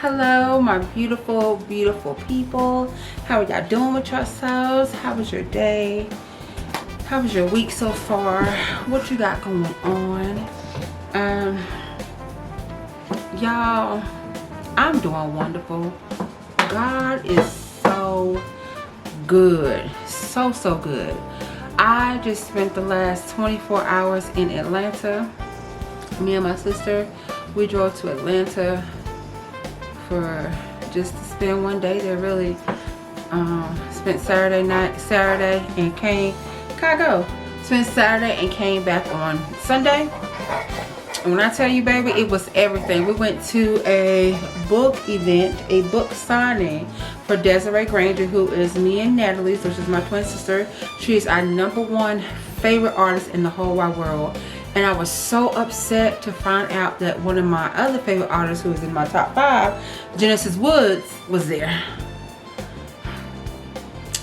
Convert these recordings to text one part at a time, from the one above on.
Hello, my beautiful, beautiful people. How are y'all doing with yourselves? How was your day? How was your week so far? What you got going on? Y'all, I'm doing wonderful. God is so good. So good. I just spent the last 24 hours in Atlanta. Me and my sister, we drove to Atlanta for just to spend one day there. Really spent Saturday and came Chicago. Spent Saturday and came back on Sunday. And when I tell you, baby, it was everything. We went to a book event, a book signing for Desiree Granger, who is me and Natalie's, which is my twin sister. She is our #1 favorite artist in the whole wide world. And I was so upset to find out that one of my other favorite artists, who is in my top 5, Genesis Woods, was there.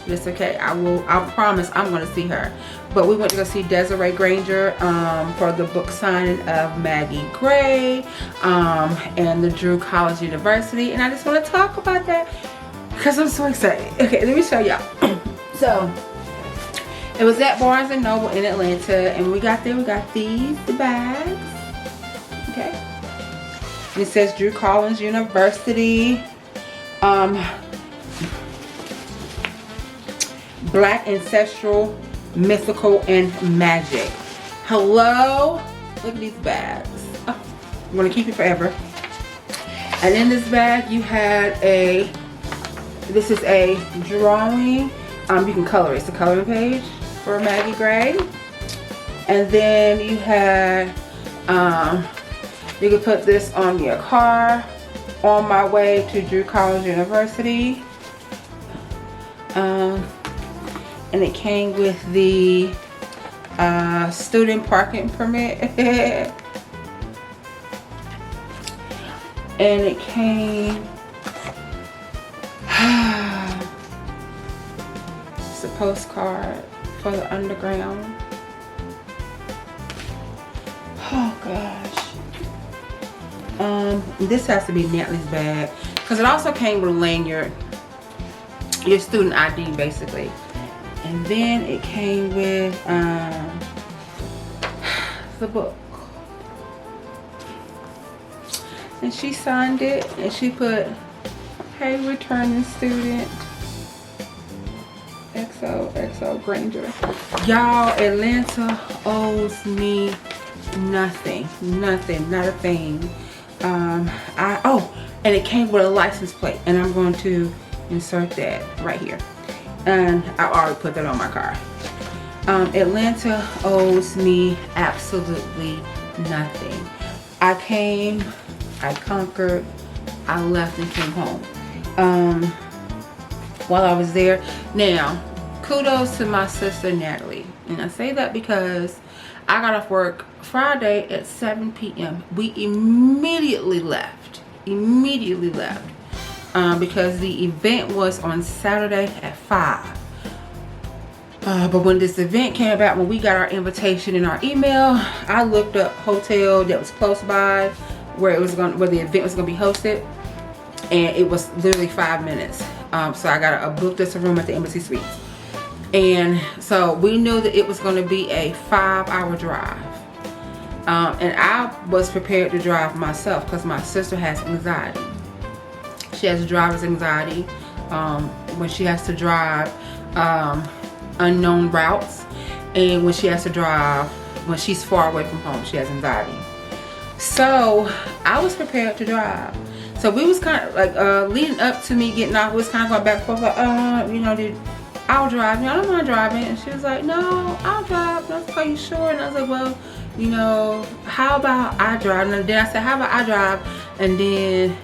It's okay. I promise I'm going to see her. But we went to go see Desiree Granger for the book signing of Maggie Gray and the Drew College University. And I just want to talk about that because I'm so excited. Okay, let me show y'all. So, it was at Barnes & Noble in Atlanta, and when we got there, we got the bags. Okay. And it says Drew College University. Black Ancestral, Mythical, and Magic. Hello? Look at these bags. Oh, I'm going to keep it forever. And in this bag, you had this is a drawing. You can color it. It's a coloring page for Maggie Gray. And then you had, you could put this on your car. On my way to Drew College University. And it came with the student parking permit. And it came, it's a postcard for the underground. Oh gosh. This has to be Natalie's bag, because it also came with a lanyard, your student ID basically. And then it came with the book. And she signed it and she put, "Hey, returning student, XOXO Granger." Y'all, Atlanta owes me nothing, not a thing. And it came with a license plate, and I'm going to insert that right here. And I already put that on my car. Atlanta owes me absolutely nothing. I came, I conquered, I left and came home while I was there. Now, kudos to my sister Natalie. And I say that because I got off work Friday at 7 p.m. We immediately left. Because the event was on Saturday at 5. But when this event came about, when we got our invitation in our email, I looked up hotel that was close by where the event was gonna be hosted, and it was literally 5 minutes. So I booked us a room at the Embassy Suites, and so we knew that it was gonna be a 5-hour drive. And I was prepared to drive myself because my sister has anxiety. She has driver's anxiety when she has to drive unknown routes, and when she has to drive when she's far away from home, she has anxiety. So I was prepared to drive. So we was kind of like leading up to me getting off, we was kind of going back and forth like, I'll drive. I don't mind driving. And she was like, "No, I'll drive." And I was like, "Are you sure?" And I was like, "Well, how about I drive?" And then I said, "How about I drive? And then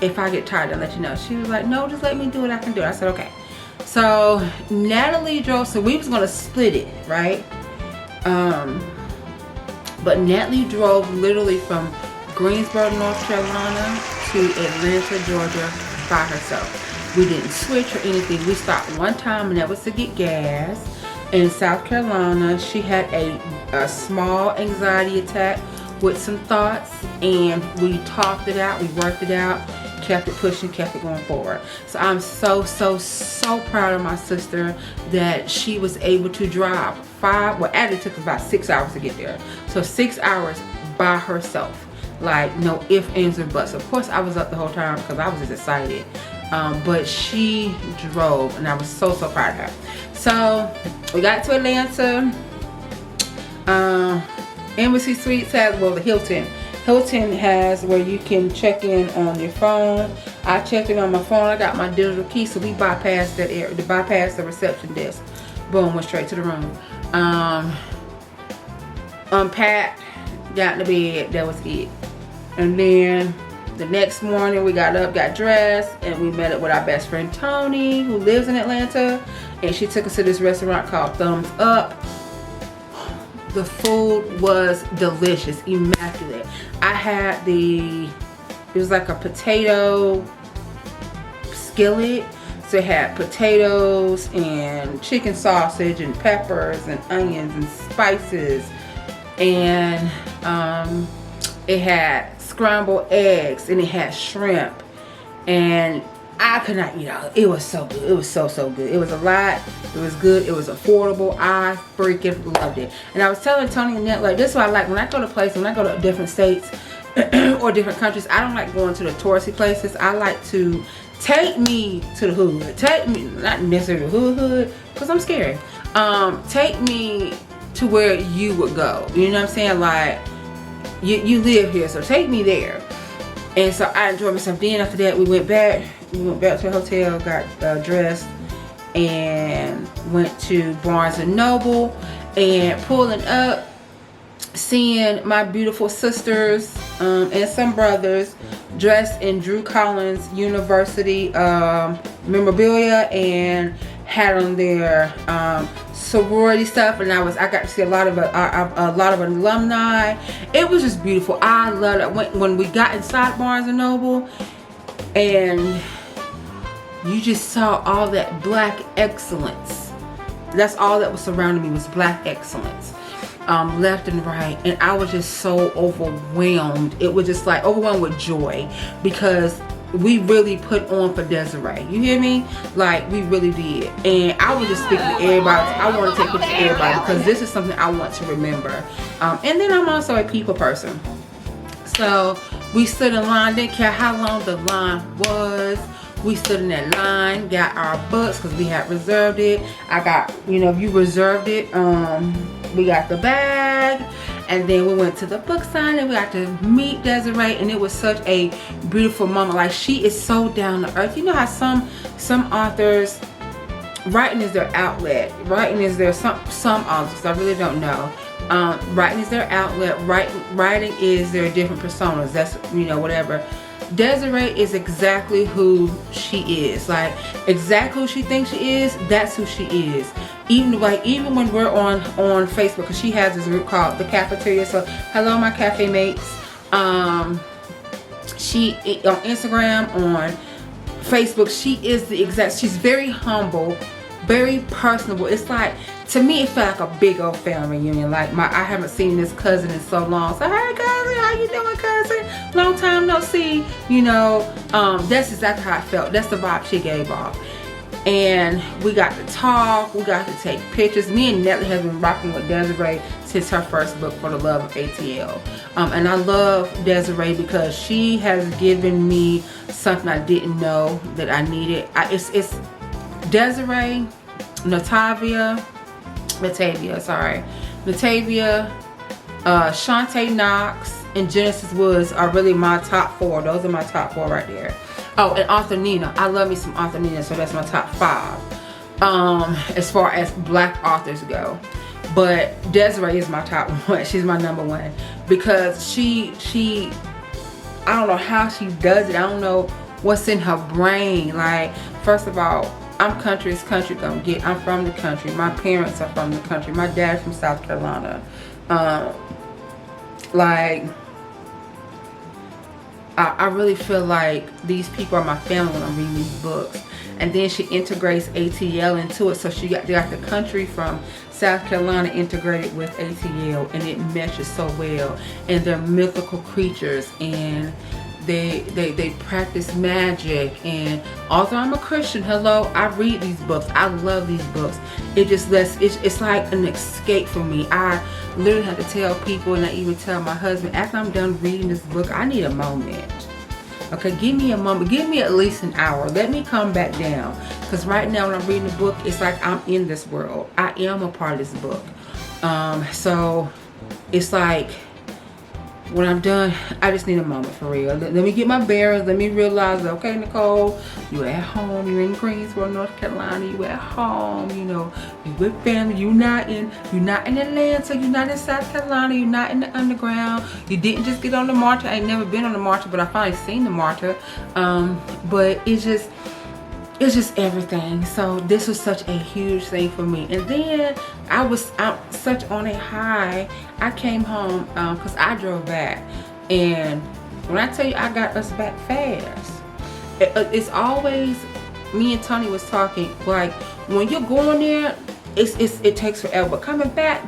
if I get tired, I'll let you know." She was like, "No, just let me do what I can do." I said, "Okay." So Natalie drove, so we was gonna split it, right? But Natalie drove literally from Greensboro, North Carolina to Atlanta, Georgia by herself. We didn't switch or anything. We stopped one time, and that was to get gas in South Carolina. She had a small anxiety attack with some thoughts, and we talked it out, we worked it out, kept it pushing, kept it going forward. So I'm so proud of my sister that she was able to drive actually it took about 6 hours to get there. So 6 hours by herself. Like, no ifs, ands, or buts. Of course, I was up the whole time because I was just excited. But she drove, and I was so proud of her. So we got to Atlanta. Embassy Suites has, well, the Hilton has where you can check in on your phone. I checked in on my phone. I got my digital key, so we bypassed that area, bypassed the reception desk. Boom, went straight to the room. Unpacked, got in the bed, that was it. And then the next morning we got up, got dressed, and we met up with our best friend Tony, who lives in Atlanta, and she took us to this restaurant called Thumbs Up. The food was delicious, immaculate. I had it was like a potato skillet. So it had potatoes and chicken sausage and peppers and onions and spices. And it had scrambled eggs, and it had shrimp. And I could not eat all of it. It was so good. It was so good. It was a lot. It was good. It was affordable. I freaking loved it. And I was telling Tony and Nat, like, this is what I like. When I go to places, when I go to different states or different countries, I don't like going to the touristy places. I like to take me to the hood. Take me, not necessarily the hood, because I'm scared. Take me to where you would go. You know what I'm saying? Like, you live here, so take me there. And so I enjoyed myself. Then after that, we went back to the hotel, got dressed, and went to Barnes & Noble, and pulling up, seeing my beautiful sisters and some brothers dressed in Drew Collins University memorabilia, and had on their sorority stuff, and I got to see a lot of alumni. It was just beautiful. I loved it. When we got inside Barnes & Noble, and you just saw all that black excellence. That's all that was surrounding me, was black excellence, left and right. And I was just so overwhelmed. It was just like overwhelmed with joy, because we really put on for Desiree. You hear me? Like, we really did. And I was just speaking to everybody. I want to take pictures of everybody, because this is something I want to remember. And then I'm also a people person. So we stood in line. Didn't care how long the line was. We stood in that line, got our books, because we had reserved it. I got, if you reserved it, we got the bag. And then we went to the book signing, and we got to meet Desiree, and it was such a beautiful moment. Like, she is so down to earth. You know how some authors, writing is their outlet. Writing is their, some authors, I really don't know. Writing is their outlet. Writing is their different personas. That's, whatever. Desiree is exactly who she is. Like, exactly who she thinks she is, that's who she is. Even when we're on Facebook, because she has this group called The Cafeteria. So hello, my cafe mates. She on Instagram, on Facebook, she is the exact, she's very humble, very personable. It's like, to me, it felt like a big old family reunion. Like, I haven't seen this cousin in so long. So, hey cousin, how you doing, cousin? Long time no see. That's exactly how I felt. That's the vibe she gave off. And we got to talk, we got to take pictures. Me and Natalie have been rocking with Desiree since her first book, For the Love of ATL. And I love Desiree because she has given me something I didn't know that I needed. It's Desiree, Natavia, Shantae Knox, and Genesis Woods are really my top 4. Those are my top 4 right there. Oh, and Author Nina. I love me some Author Nina, so that's my top 5. As far as black authors go. But Desiree is my top 1. She's my number 1. Because she I don't know how she does it. I don't know what's in her brain. Like, first of all, I'm country as country gonna get. I'm from the country. My parents are from the country. My dad's from South Carolina. I really feel like these people are my family when I'm reading these books. And then she integrates ATL into it. So they got the country from South Carolina integrated with ATL, and it meshes so well. And they're mythical creatures, and they practice magic. And although I'm a Christian, hello, I read these books. I love these books. It just it's like an escape for me. I literally have to tell people, and I even tell my husband, after I'm done reading this book, I need a moment. Okay, give me a moment. Give me at least an hour. Let me come back down. Because right now when I'm reading the book, it's like I'm in this world. I am a part of this book. So it's like when I'm done, I just need a moment for real. Let me get my bearings. Let me realize, okay, Nicole, you at home. You're in Greensboro, North Carolina. You at home. You know, you with family. You're not in Atlanta. You're not in South Carolina. You're not in the underground. You didn't just get on the MARTA. I ain't never been on the MARTA, but I finally seen the MARTA. But it's just everything. So this was such a huge thing for me. And then I'm such on a high. I came home because I drove back, and when I tell you I got us back fast, it's always, me and Tony was talking, like when you're going there, it takes forever, but coming back,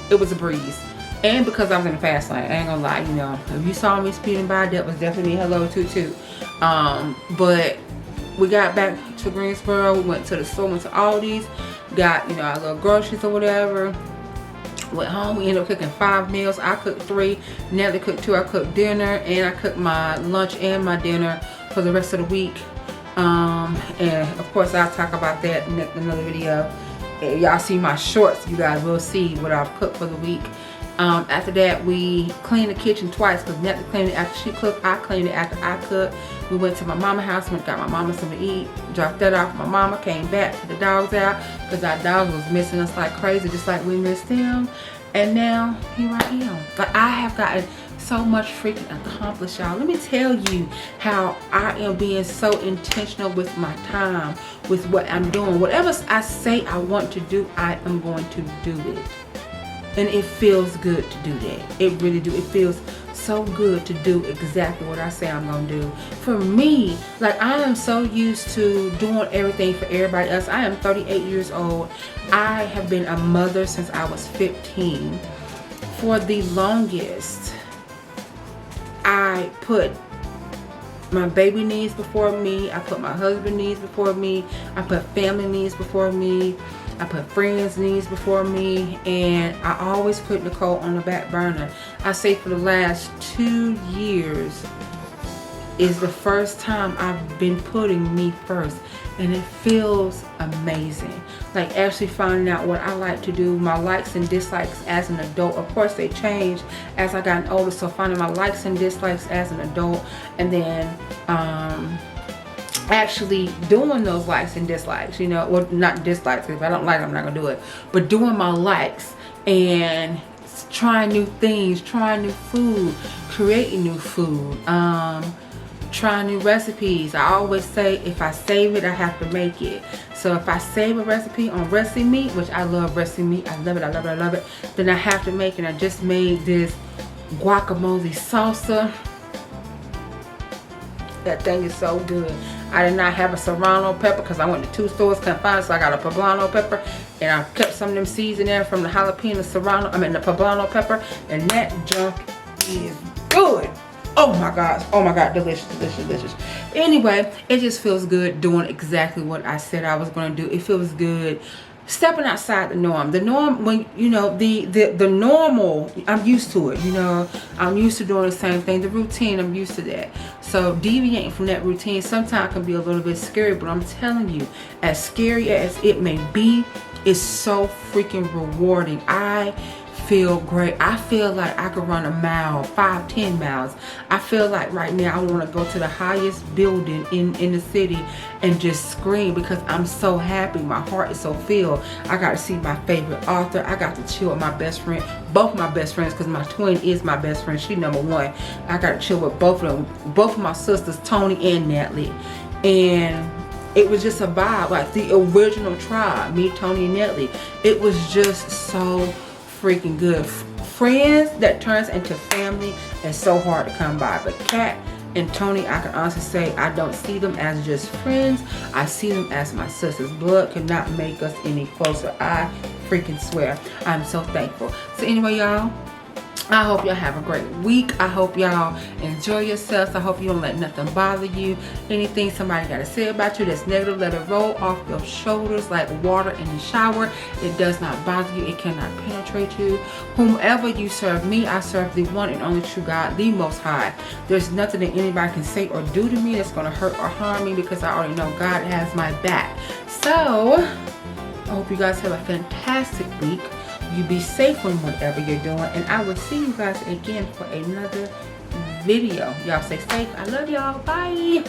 it was a breeze. And because I was in the fast lane, I ain't gonna lie, you know, if you saw me speeding by, that was definitely hello toot toot. But we got back to Greensboro. We went to the store, went to Aldi's, got, you know, our little groceries or whatever. Went home. We ended up cooking 5 meals. I cooked 3. Natalie cooked 2. I cooked dinner, and I cooked my lunch and my dinner for the rest of the week. And of course, I'll talk about that in another video. If y'all see my shorts, you guys will see what I've cooked for the week. After that, we cleaned the kitchen twice, because Natalie cleaned it after she cooked. I cleaned it after I cooked. We went to my mama's house, went got my mama something to eat, dropped that off. My mama came back, put the dogs out, because our dogs was missing us like crazy, just like we missed them. And now, here I am. Like, I have gotten so much freaking accomplished, y'all. Let me tell you how I am being so intentional with my time, with what I'm doing. Whatever I say I want to do, I am going to do it. And it feels good to do that. It really do. It feels so good to do exactly what I say I'm gonna do. For me, like, I am so used to doing everything for everybody else. I am 38 years old. I have been a mother since I was 15. For the longest, I put my baby needs before me. I put my husband needs before me. I put family needs before me. I put friends' needs before me, and I always put Nicole on the back burner. I say for the last 2 years is the first time I've been putting me first, and it feels amazing. Like, actually finding out what I like to do, my likes and dislikes as an adult. Of course, they changed as I got older, so finding my likes and dislikes as an adult, and then actually doing those likes and dislikes, you know, well, not dislikes, if I don't like it, I'm not gonna do it, but doing my likes and trying new things, trying new food, creating new food, trying new recipes. I always say, if I save it, I have to make it. So if I save a recipe on Recimeat, which I love Recimeat, I love it, I love it, I love it, then I have to make it. I just made this guacamole salsa. That thing is so good. I did not have a serrano pepper because I went to 2 stores, couldn't find it, so I got a poblano pepper, and I kept some of them seeds in there from the jalapeno serrano, the poblano pepper, and that junk is good. Oh my gosh, delicious, delicious, delicious. Anyway, it just feels good doing exactly what I said I was going to do. It feels good stepping outside the norm. The norm, when, you know, the normal, I'm used to it, you know. I'm used to doing the same thing. The routine, I'm used to that. So deviating from that routine sometimes can be a little bit scary, but I'm telling you, as scary as it may be, it's so freaking rewarding. I feel great. I feel like I could run a mile, 5, 10 miles. I feel like right now I want to go to the highest building in the city and just scream, because I'm so happy. My heart is so filled. I got to see my favorite author. I got to chill with my best friend, both my best friends, because my twin is my best friend. She #1. I got to chill with both of them, both of my sisters, Tony and Natalie. And it was just a vibe, like the original tribe, me, Tony, and Natalie. It was just so freaking good. Friends that turns into family is so hard to come by, but Kat and Tony, I can honestly say I don't see them as just friends. I see them as my sisters. Blood could not make us any closer. I freaking swear. I'm so thankful. So anyway, y'all, I hope y'all have a great week. I hope y'all enjoy yourselves. I hope you don't let nothing bother you. Anything somebody got to say about you that's negative, let it roll off your shoulders like water in the shower. It does not bother you. It cannot penetrate you. Whomever you serve, me, I serve the one and only true God, the Most High. There's nothing that anybody can say or do to me that's going to hurt or harm me, because I already know God has my back. So, I hope you guys have a fantastic week. You be safe on whatever you're doing, and I will see you guys again for another video. Y'all stay safe. I love y'all. Bye.